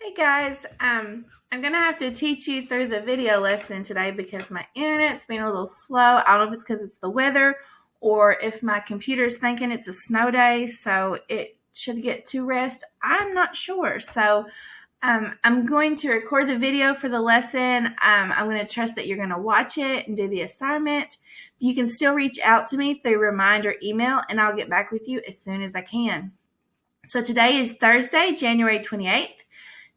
Hey guys, I'm gonna have to teach you through the video lesson today because my internet's been a little slow. I don't know if it's because it's the weather or if my computer's thinking it's a snow day, so it should get to rest. I'm not sure. So I'm going to record the video for the lesson. I'm going to trust that you're going to watch it and do the assignment. You can still reach out to me through reminder email, and I'll get back with you as soon as I can. So today is Thursday, January 28th.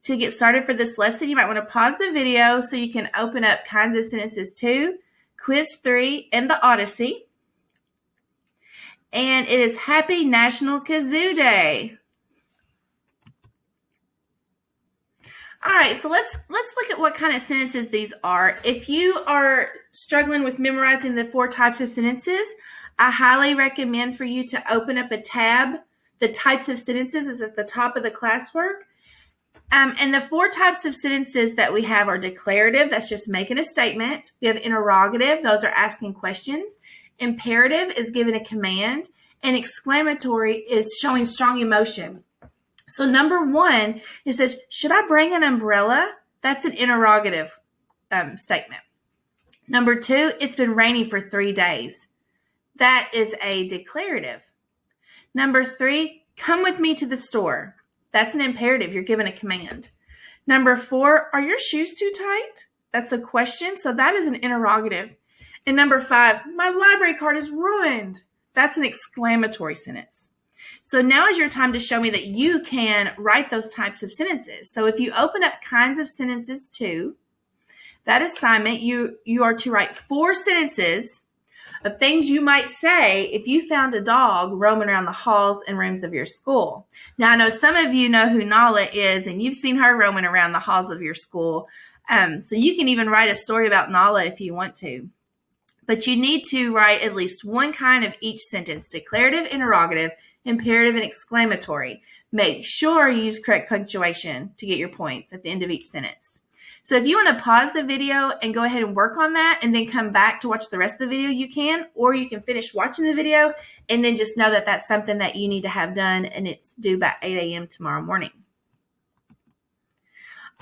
To get started for this lesson, you might want to pause the video so you can open up Kinds of Sentences 2, Quiz 3, and the Odyssey. And it is Happy National Kazoo Day. All right, so let's look at what kind of sentences these are. If you are struggling with memorizing the 4 types of sentences, I highly recommend for you to open up a tab. The types of sentences is at the top of the classwork. And the 4 types of sentences that we have are declarative, that's just making a statement. We have interrogative, those are asking questions. Imperative is giving a command. And exclamatory is showing strong emotion. So number 1, it says, should I bring an umbrella? That's an interrogative statement. Number 2, it's been raining for 3 days. That is a declarative. Number 3, come with me to the store. That's an imperative. You're given a command. Number 4, are your shoes too tight? That's a question. So that is an interrogative. And number 5, my library card is ruined. That's an exclamatory sentence. So now is your time to show me that you can write those types of sentences. So if you open up Kinds of Sentences 2, that assignment, you are to write 4 sentences of things you might say if you found a dog roaming around the halls and rooms of your school. Now, I know some of you know who Nala is, and you've seen her roaming around the halls of your school. So you can even write a story about Nala if you want to. But you need to write at least one kind of each sentence: declarative, interrogative, imperative, and exclamatory. Make sure you use correct punctuation to get your points at the end of each sentence. So if you want to pause the video and go ahead and work on that and then come back to watch the rest of the video, you can, or you can finish watching the video and then just know that that's something that you need to have done, and it's due by 8 a.m. tomorrow morning.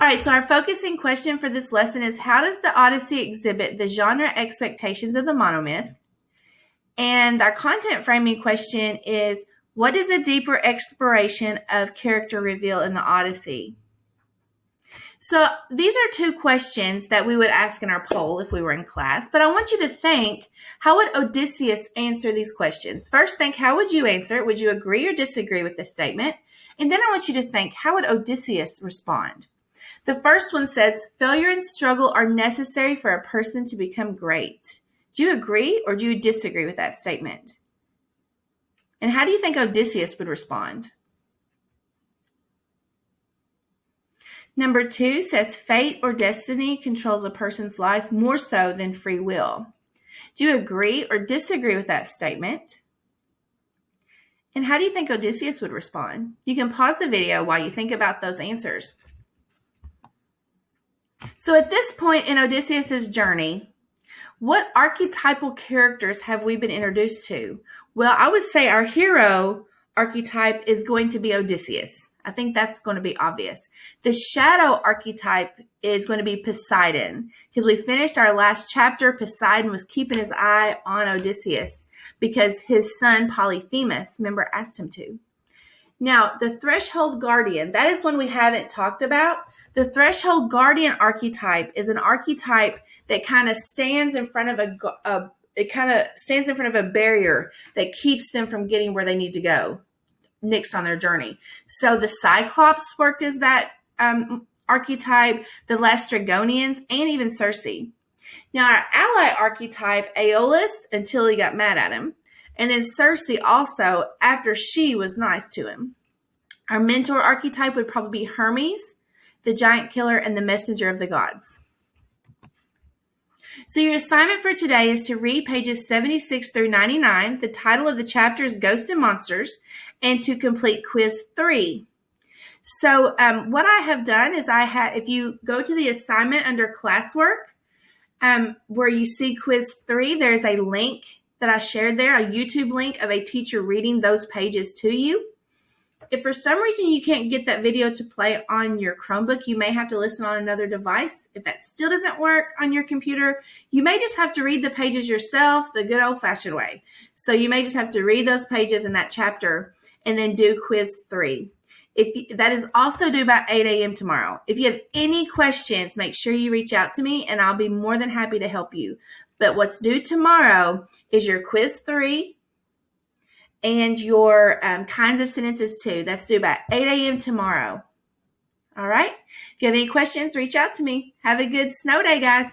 All right, so our focusing question for this lesson is, how does the Odyssey exhibit the genre expectations of the monomyth? And our content framing question is, what is a deeper exploration of character reveal in the Odyssey? So these are 2 questions that we would ask in our poll if we were in class, but I want you to think, how would Odysseus answer these questions? First, think, how would you answer it? Would you agree or disagree with this statement? And then I want you to think, how would Odysseus respond? The first one says, failure and struggle are necessary for a person to become great. Do you agree or do you disagree with that statement? And how do you think Odysseus would respond? Number 2 says, fate or destiny controls a person's life more so than free will. Do you agree or disagree with that statement? And how do you think Odysseus would respond? You can pause the video while you think about those answers. So at this point in Odysseus's journey, what archetypal characters have we been introduced to? Well, I would say our hero archetype is going to be Odysseus. I think that's going to be obvious. The shadow archetype is going to be Poseidon, because we finished our last chapter. Poseidon was keeping his eye on Odysseus because his son Polyphemus, remember, asked him to. Now, the threshold guardian, that is one we haven't talked about. The threshold guardian archetype is an archetype that kind of stands in front of a barrier that keeps them from getting where they need to go next on their journey. So the Cyclops worked as that archetype, the Laestrygonians, and even Circe. Now, our ally archetype, Aeolus, until he got mad at him, and then Circe also after she was nice to him. Our mentor archetype would probably be Hermes, the giant killer, and the messenger of the gods. So your assignment for today is to read pages 76 through 99. The title of the chapter is Ghosts and Monsters, and to complete quiz 3. So what I have done is if you go to the assignment under classwork, where you see quiz 3, there's a link that I shared there, a YouTube link of a teacher reading those pages to you. If for some reason you can't get that video to play on your Chromebook, you may have to listen on another device. If that still doesn't work on your computer, you may just have to read the pages yourself the good old-fashioned way. So you may just have to read those pages in that chapter and then do quiz 3. That is also due by 8 a.m. tomorrow. If you have any questions, make sure you reach out to me and I'll be more than happy to help you. But what's due tomorrow is your quiz 3 and your kinds of sentences 2. That's due by 8 a.m. tomorrow. All right? If you have any questions, reach out to me. Have a good snow day, guys.